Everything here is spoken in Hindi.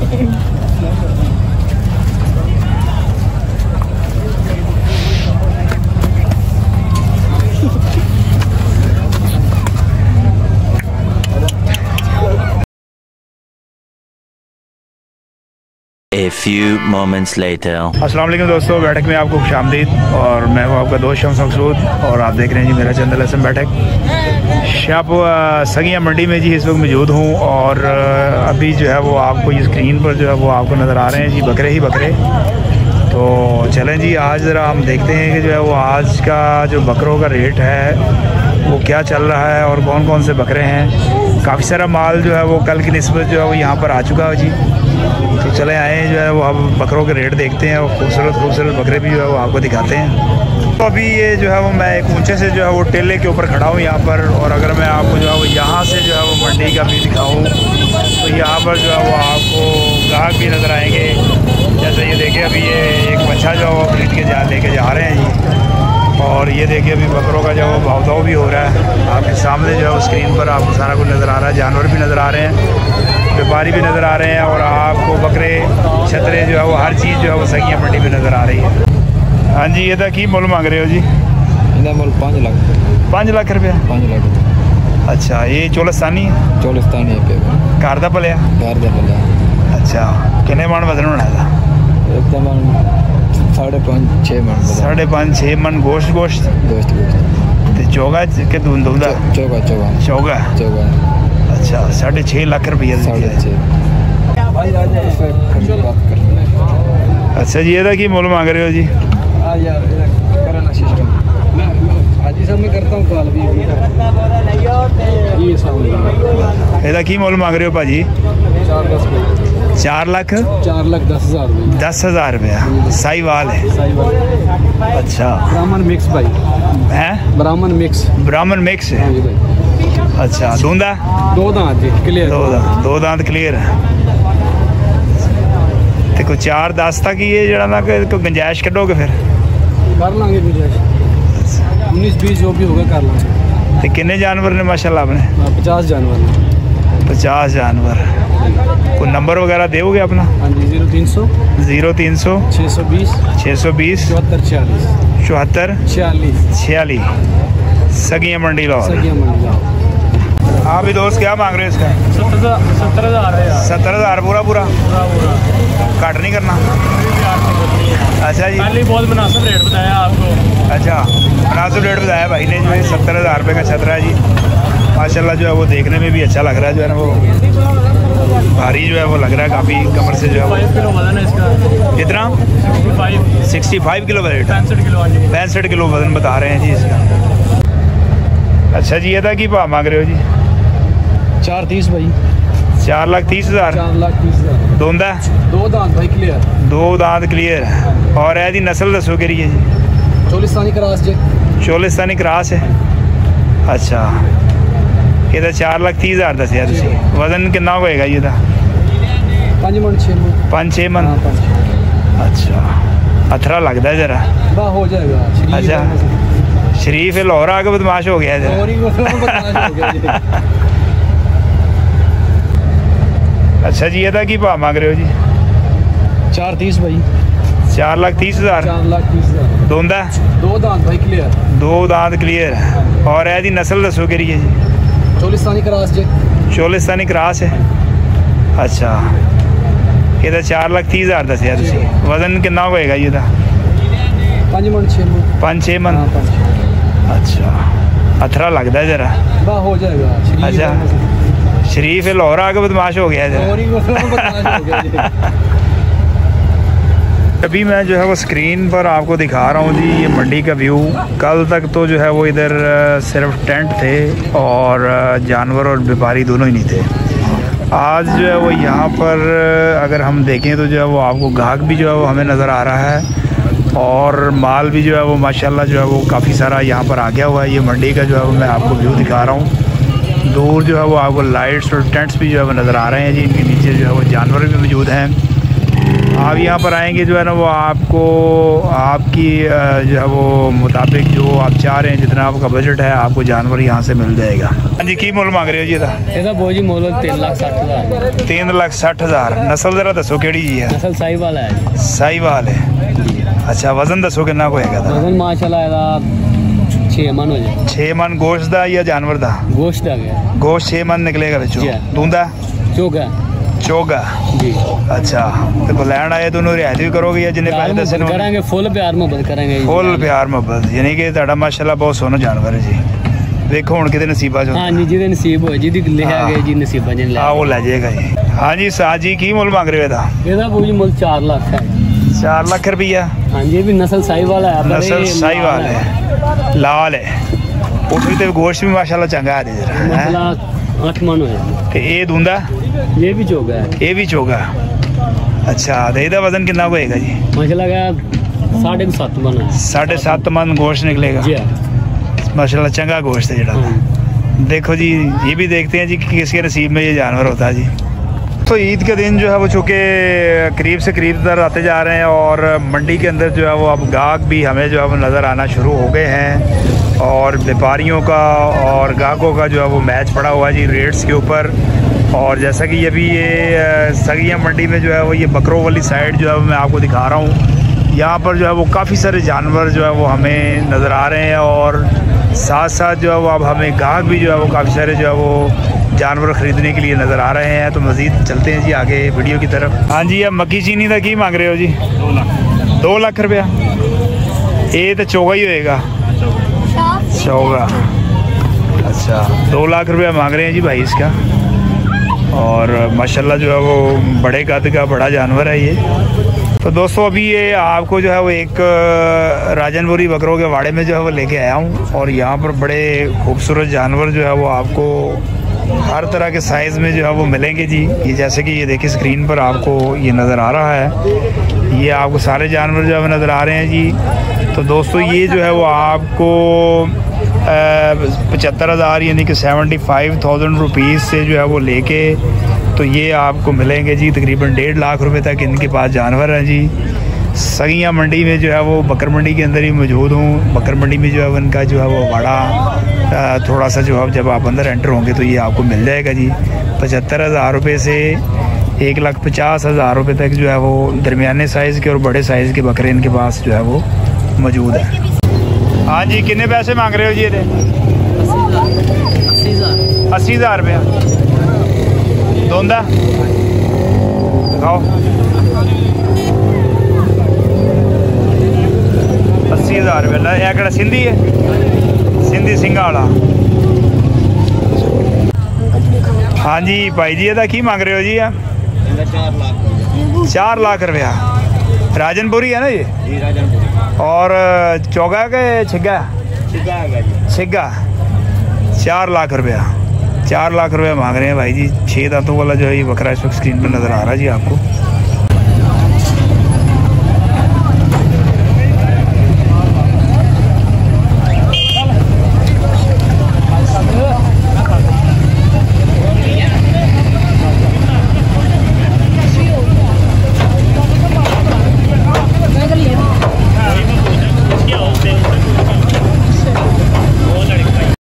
A few moments later. अस्सलाम वालेकुम दोस्तों, बैठक में आपको खुशामदीद। और मैं हूँ आपका दोस्त शम्स मकसूद और आप देख रहे हैं जी मेरा चैनल असम बैठक। शाप सगिया मंडी में जी इस वक्त मौजूद हूँ और अभी जो है वो आपको ये स्क्रीन पर जो है वो आपको नज़र आ रहे हैं जी बकरे ही बकरे। तो चलें जी आज ज़रा हम देखते हैं कि जो है वो आज का जो बकरों का रेट है वो क्या चल रहा है और कौन कौन से बकरे हैं। काफ़ी सारा माल जो है वो कल की निस्बत जो है वो यहाँ पर आ चुका है जी। तो चले आए जो है वो अब बकरों के रेट देखते हैं और खूबसूरत बकरे भी जो है वो आपको दिखाते हैं। तो अभी ये जो है वो मैं एक ऊंचे से जो है वो टेले के ऊपर खड़ा हूँ यहाँ पर, और अगर मैं आपको जो है वो यहाँ से जो है वो मंडी का भी दिखाऊँ तो यहाँ पर जो है वो आपको ग्राहक भी नज़र आएंगे। जैसे ये देखिए अभी ये एक बच्चा जो है वो खरीद के लेके जा रहे हैं जी। और ये देखिए अभी बकरों का जो है वो भाव भी हो रहा है आपके सामने जो है वो स्क्रीन पर आपको सारा कुछ नज़र आ रहा है। जानवर भी नज़र आ रहे हैं, व्यापारी भी नज़र आ रहे हैं और आपको बकरे छतरे जो है वो हर चीज़ जो है वो सगिया मंडी में नज़र आ रही है। हाँ जी, ये की मुल मांग रहे हो जी? मुल 5 लाख। 5 लाख रुपया? 5 लाख। अच्छा, ये चोलिस्तानी है? चोलिस्तानी है। घर का पलिया? घर का पलिया। अच्छा, कितने मन वजन होना था? एकदम 5.5-6 मन। 5.5-6 मन गोश्त तो चोगा के दूधा? चोगा। अच्छा, 6.5 लाख रुपया। अच्छा जी, ये की मुल मांग रहे हो जी? की मुल मांग रहे हो भाजी? 4 लाख 10,000 रुपया। साहिवाल है? अच्छा, ब्राह्मण मिक्स भाई है? ब्राह्मण मिक्स है। अच्छा, दूंदा? 2 दांत क्लियर। 2 दांत क्लियर है। तो कोई 4-10 तक ही ये जरा ना कोई गुंजाइश करोगे फिर? कर लांगे गुंजाइश। 19-20 जो भी होगा कर लांगे। तो कितने जानवर ने माशाल्लाह आपने? 50 जानवर। 50 जानवर। कोई नंबर वगैरह दोगे अपना? हाँ जी, 0300 620 74 46 सगिया मंडी लाहौर। हाँ भी दोस्त, क्या मांग रहे हो इसका? 70,000 पूरा काट नहीं करना? अच्छा जी, बहुत मुनासिब रेट बताया आपको। अच्छा, मुनासिब रेट बताया भाई ने जो है। 70,000 रुपये का छतरा है जी। माशाल्लाह जो है वो देखने में भी अच्छा लग रहा है, जो है ना वो भारी जो है वो लग रहा है काफ़ी। कमर से जो है 5 किलो वजन है इसका। कितना? 65 किलो वेट। 65 किलो वजन बता रहे हैं जी इसका। अच्छा जी, ये की भाव मांग रहे हो जी? 4.30 भाई। 4,30,000। 4,30,000। दोंदा? 2 दांत भाई क्लियर। 2 दांत क्लियर। और ऐसी नस्ल दसो करिए जी? चोलिस्तानी क्रॉस जी। चोलिस्तानी क्रॉस है? अच्छा, ये तो 4,30,000 दसिया तुसी। वजन कितना होएगा ये? 5-6 मन। अच्छा, अथरा लगता है जरा। हो जाएगा। अच्छा, शरीफ है लाहौर आके बदमाश हो गया जरा। अच्छा जी, ये की भाव मांग रहे हो जी? 4.30 भाई। 4,30,000। 4,30,000। दोंदा? 2 दांत भाई क्लियर। 2 दांत क्लियर। और ऐसी नस्ल दसो करिए जी? चोलिस्तानी क्रॉस जी। चोलिस्तानी क्रॉस है? अच्छा, ये तो 4,30,000 दसिया तुसी। वजन कितना होएगा ये? 5-6 मन। अच्छा, अथरा लगता है जरा। हो जाएगा। अच्छा, शरीफ है लाहौर आके बदमाश हो गया जरा। अभी मैं जो है वो स्क्रीन पर आपको दिखा रहा हूँ जी ये मंडी का व्यू। कल तक तो जो है वो इधर सिर्फ टेंट थे और जानवर और व्यापारी दोनों ही नहीं थे। आज जो है वो यहाँ पर अगर हम देखें तो जो है वो आपको ग्राहक भी जो है वो हमें नज़र आ रहा है और माल भी जो है वो माशाल्लाह जो है वो काफ़ी सारा यहाँ पर आ गया हुआ है। ये मंडी का जो है वो मैं आपको व्यू दिखा रहा हूँ। दूर जो है वो आपको लाइट्स और टेंट्स भी जो है वो नज़र आ रहे हैं जी। इनके नीचे जो है वो जानवर भी मौजूद हैं आप यहाँ पर आएंगे जो है ना वो आपको आपकी जो है वो मुताबिक जो आप चाह रहे हैं जितना आपका बजट है आपको जानवर यहाँ से मिल जाएगा। हाँ जी, की मुल मांग रहे हो जी? ਇਹਦਾ ਬਹੁਤ ਜੀ ਮੁੱਲ 3,60,000 3,60,000। नस्ल जरा दसो केड़ी जी है? ਨਸਲ ਸਾਹੀਵਾਲ ਹੈ ਜੀ। साहिवाल है। अच्छा, वजन दसो कितना को हैगा? ਵਜ਼ਨ ਮਾਸ਼ਾਅੱਲਾ ਇਹਦਾ 6 मन हो जाए। 6 मन गोश्त दा या जानवर दा? गोश्त आ गया। गोश्त 6 मन निकलेगा विचों। जी। दूंदा चोगा चोगा जी। अच्छा, तो लैंड आए तो रियायत भी करोगे या जिन्हें पैसे दसे करेंगे? फुल प्यार मोहब्बत करेंगे। फुल प्यार मोहब्बत, यानी कि तुहाडा माशाल्लाह बहुत सोहना जानवर है जी। देखो हुण किते नसीबा च। हाँ जी, जिहदे नसीब होए जिहदी लिखा गया जी नसीबा जिन ले वो ले जाएगा जी। हाँ जी साज जी, की मुल मांग रहे हो? ਇਹਦਾ ਬਹੁਤ ਜੀ ਮੁੱਲ 4 ਲੱਖ है। 4 लाख रुपया। हाँ जी, भी नस्ल साहिवाल है। नस्ल साहिवाल है, लाल है। उसमें तो गोश्त भी माशाल्लाह चंगा है जरा। मतलब 8 मन हो जाए। ते ये दूंदा? ये भी चोगा है। ये भी चोगा। अच्छा, तो ਇਹਦਾ वजन कितना होएगा जी? माशाल्लाह का 7.5 मन है। 7.5 मन गोश्त निकलेगा जी। माशाल्लाह चंगा गोश्त है जरा। देखो जी, ये भी देखते हैं जी कि किसके नसीब में ये जानवर होता है जी। तो ईद के दिन जो है वो चूँकि करीब से करीब तर आते जा रहे हैं और मंडी के अंदर जो है वो अब गाहक भी हमें जो है वो नज़र आना शुरू हो गए हैं और व्यापारियों का और गाहकों का जो है वो मैच पड़ा हुआ है जी रेट्स के ऊपर। और जैसा कि अभी ये सगिया मंडी में जो है वो ये बकरों वाली साइड जो है मैं आपको दिखा रहा हूँ, यहाँ पर जो है वो काफ़ी सारे जानवर जो है वो हमें नज़र आ रहे हैं और साथ साथ जो है वो अब हमें गाहक भी जो है वो काफ़ी सारे जो है वो जानवर ख़रीदने के लिए नज़र आ रहे हैं। तो मज़ीद चलते हैं जी आगे वीडियो की तरफ। हाँ जी, अब मक्की चीनी का की मांग रहे हो जी? 2 लाख रुपया। ये तो चोगा ही होएगा, चोगा। अच्छा, 2 लाख रुपया मांग रहे हैं जी भाई इसका। और माशाल्लाह जो है वो बड़े कद का बड़ा जानवर है ये। तो दोस्तों अभी ये आपको जो है वो एक राजनपुरी बकरों के वाड़े में जो है वो लेके आया हूँ और यहाँ पर बड़े खूबसूरत जानवर जो है वो आपको हर तरह के साइज़ में जो है वो मिलेंगे जी। ये जैसे कि ये देखिए स्क्रीन पर आपको ये नज़र आ रहा है, ये आपको सारे जानवर जो है वो नज़र आ रहे हैं जी। तो दोस्तों ये जो है वो आपको 75,000 यानी कि 75,000 रुपीज़ से जो है वो लेके तो ये आपको मिलेंगे जी तकरीबन 1.5 लाख रुपए तक इनके पास जानवर हैं जी। सगिया मंडी में जो है वो बकर मंडी के अंदर ही मौजूद हूँ। बकर मंडी में जो है उनका जो है वो बड़ा थोड़ा सा जो है जब आप अंदर एंटर होंगे तो ये आपको मिल जाएगा जी। 75,000 रुपये से 1,50,000 रुपये तक जो है वो दरमियाने साइज़ के और बड़े साइज़ के बकरे इनके पास जो है वो मौजूद है। हाँ जी, कितने पैसे मांग रहे हो जी? 80,000 रुपया। दोंदा दिखाओ। 80,000 रुपया। यह कड़ा सिंधी है? सिंधी सिंगा वाला। हाँ जी भाई जी, ਇਹਦਾ की मांग रहे हो जी? 4 लाख रुपया। राजनपुरी है ना ये? जी राजनपुरी। और चौगा के छिग्गा? छिग्गा। 4 लाख रुपया। 4 लाख रुपया मांग रहे हैं भाई जी। 6 दांतों वाला जो है ये बकरा इस वक्त स्क्रीन पर नज़र आ रहा है जी आपको।